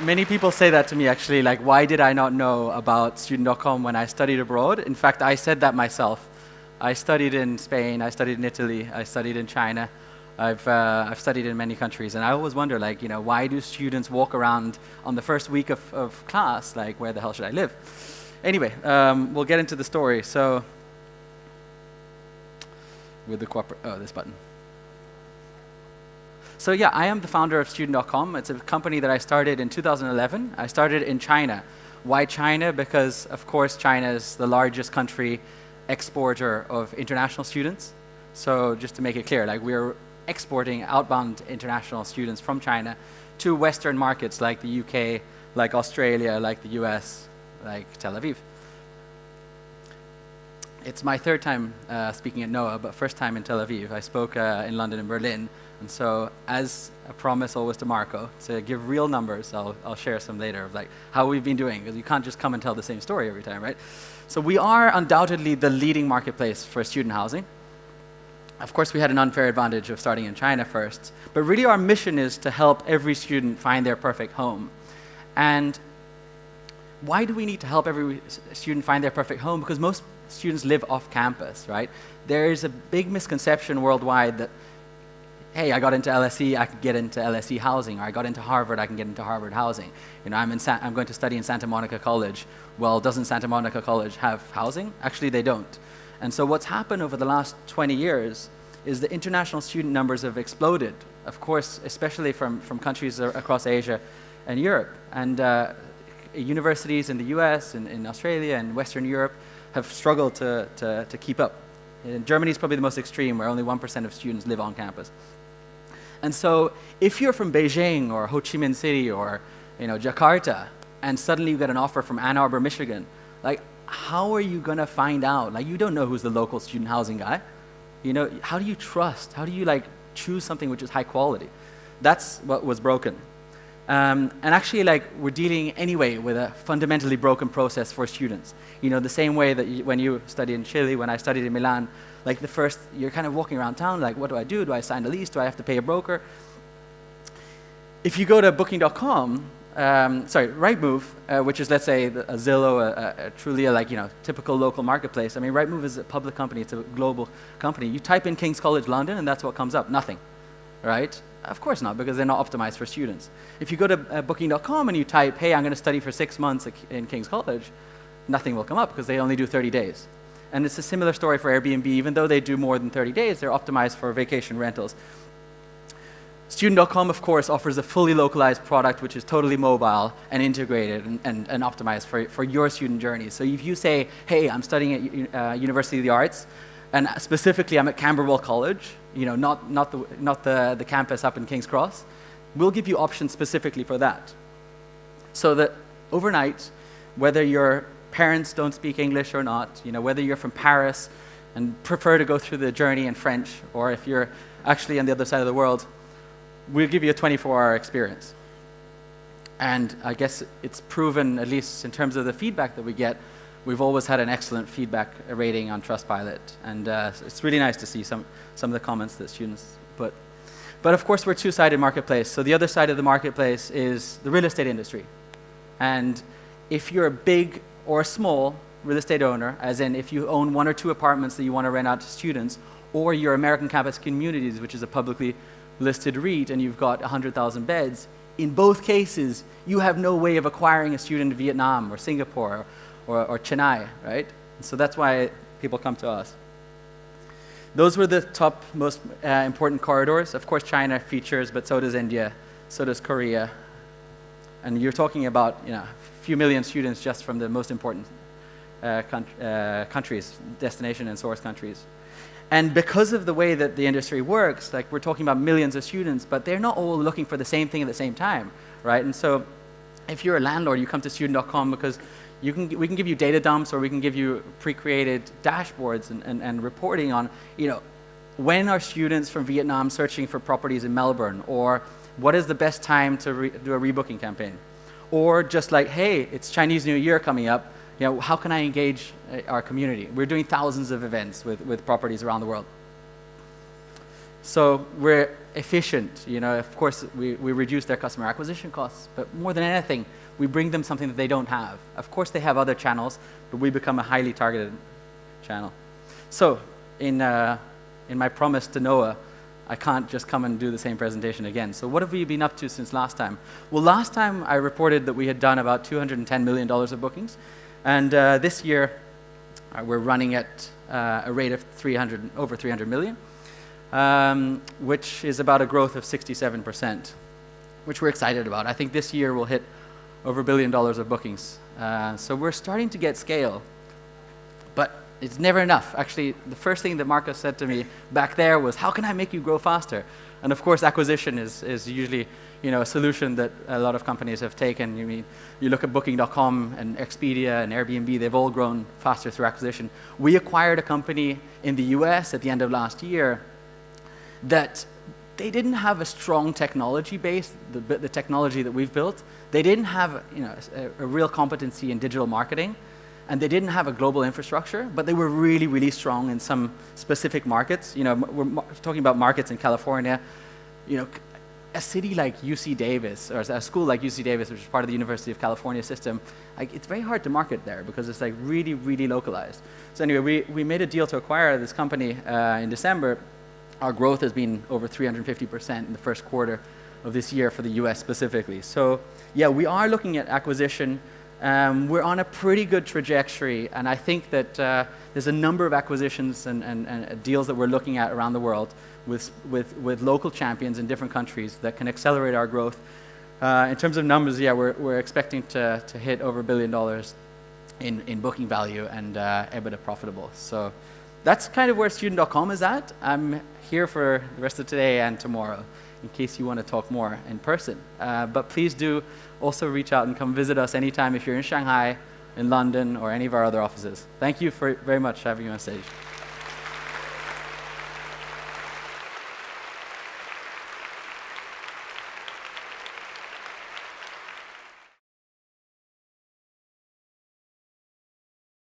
Many people say that to me, actually, like, why did I not know about student.com when I studied abroad? In fact, I said that myself. I studied in Spain, I studied in Italy, I studied in China. I've studied in many countries, and I always wonder, like, why do students walk around on the first week of class, like, where the hell should I live? Anyway, we'll get into the story. So, with the this button. So yeah, I am the founder of student.com. It's a company that I started in 2011. I started in China. Why China? Because, of course, China is the largest country exporter of international students. So just to make it clear, like, we're exporting outbound international students from China to Western markets like the UK, like Australia, like the US, like Tel Aviv. It's my third time speaking at NOAH, but first time in Tel Aviv. I spoke in London and Berlin. And so, as a promise always to Marco, to give real numbers, I'll share some later of, like, how we've been doing, because you can't just come and tell the same story every time, right? So we are undoubtedly the leading marketplace for student housing. Of course, we had an unfair advantage of starting in China first, but really our mission is to help every student find their perfect home. And why do we need to help every student find their perfect home? Because most students live off campus, right? There is a big misconception worldwide that, hey, I got into LSE, I could get into LSE housing, or I got into Harvard, I can get into Harvard housing. I'm going to study in Santa Monica College. Well, doesn't Santa Monica College have housing? Actually, they don't. And so what's happened over the last 20 years is the international student numbers have exploded, of course, especially from countries across Asia and Europe. And universities in the US, in Australia, and Western Europe have struggled to keep up. Germany is probably the most extreme, where only 1% of students live on campus. And so if you're from Beijing or Ho Chi Minh City or Jakarta, and suddenly you get an offer from Ann Arbor, Michigan, like, how are you going to find out? Like, you don't know who's the local student housing guy. How do you trust? How do you, like, choose something which is high quality? That's what was broken. And actually, like, we're dealing anyway with a fundamentally broken process for students. The same way that when you study in Chile, when I studied in Milan, like, you're kind of walking around town, like, what do I do? Do I sign a lease? Do I have to pay a broker? If you go to booking.com, Rightmove, which is, let's say, a Zillow, truly a typical local marketplace. I mean, Rightmove is a public company. It's a global company. You type in King's College London, and that's what comes up. Nothing, right? Of course not, because they're not optimized for students. If you go to booking.com and you type, hey, I'm going to study for 6 months in King's College, nothing will come up because they only do 30 days. And it's a similar story for Airbnb. Even though they do more than 30 days, they're optimized for vacation rentals. Student.com, of course, offers a fully localized product which is totally mobile and integrated and optimized for your student journey. So if you say, hey, I'm studying at University of the Arts, and specifically I'm at Camberwell College, not the campus up in King's Cross, we'll give you options specifically for that. So that overnight, whether your parents don't speak English or not, whether you're from Paris and prefer to go through the journey in French, or if you're actually on the other side of the world, we'll give you a 24-hour experience. And I guess it's proven, at least in terms of the feedback that we get, we've always had an excellent feedback rating on Trustpilot. And it's really nice to see some of the comments that students put. But of course, we're a two-sided marketplace. So the other side of the marketplace is the real estate industry. And if you're a big or a small real estate owner, as in if you own 1 or 2 apartments that you want to rent out to students, or you're American Campus Communities, which is a publicly listed REIT, and you've got 100,000 beds, in both cases, you have no way of acquiring a student in Vietnam or Singapore or Chennai, right? And so that's why people come to us. Those were the top most important corridors. Of course, China features, but so does India, so does Korea. And you're talking about a few million students just from the most important countries, destination and source countries. And because of the way that the industry works, like, we're talking about millions of students, but they're not all looking for the same thing at the same time, right? And so if you're a landlord, you come to student.com because we can give you data dumps, or we can give you pre-created dashboards and reporting on, when are students from Vietnam searching for properties in Melbourne, or what is the best time to do a rebooking campaign? Or just like, hey, it's Chinese New Year coming up, how can I engage our community? We're doing thousands of events with properties around the world. So we're efficient. Of course, we reduce their customer acquisition costs, but more than anything, we bring them something that they don't have. Of course, they have other channels, but we become a highly targeted channel. So in my promise to NOAH, I can't just come and do the same presentation again. So what have we been up to since last time? Well, last time I reported that we had done about $210 million of bookings. And this year, we're running at a rate of over 300 million, which is about a growth of 67%, which we're excited about. I think this year we'll hit over $1 billion of bookings. So we're starting to get scale, but it's never enough. Actually, the first thing that Marcus said to me back there was, how can I make you grow faster? And of course, acquisition is usually a solution that a lot of companies have taken. You look at Booking.com and Expedia and Airbnb, they've all grown faster through acquisition. We acquired a company in the US at the end of last year that they didn't have a strong technology base, the technology that we've built. They didn't have a real competency in digital marketing, and they didn't have a global infrastructure, but they were really, really strong in some specific markets. We're talking about markets in California. A city like UC Davis, or a school like UC Davis, which is part of the University of California system, it's very hard to market there because it's really, really localized. So anyway, we made a deal to acquire this company in December. Our growth has been over 350% in the first quarter of this year for the US specifically. So yeah, we are looking at acquisition. We're on a pretty good trajectory, and I think that there's a number of acquisitions and deals that we're looking at around the world with local champions in different countries that can accelerate our growth. In terms of numbers, yeah, we're expecting to hit over $1 billion in booking value and EBITDA profitable. So that's kind of where student.com is at. I'm here for the rest of today and tomorrow in case you want to talk more in person. But please do also reach out and come visit us anytime if you're in Shanghai, in London, or any of our other offices. Thank you very much for having me on stage.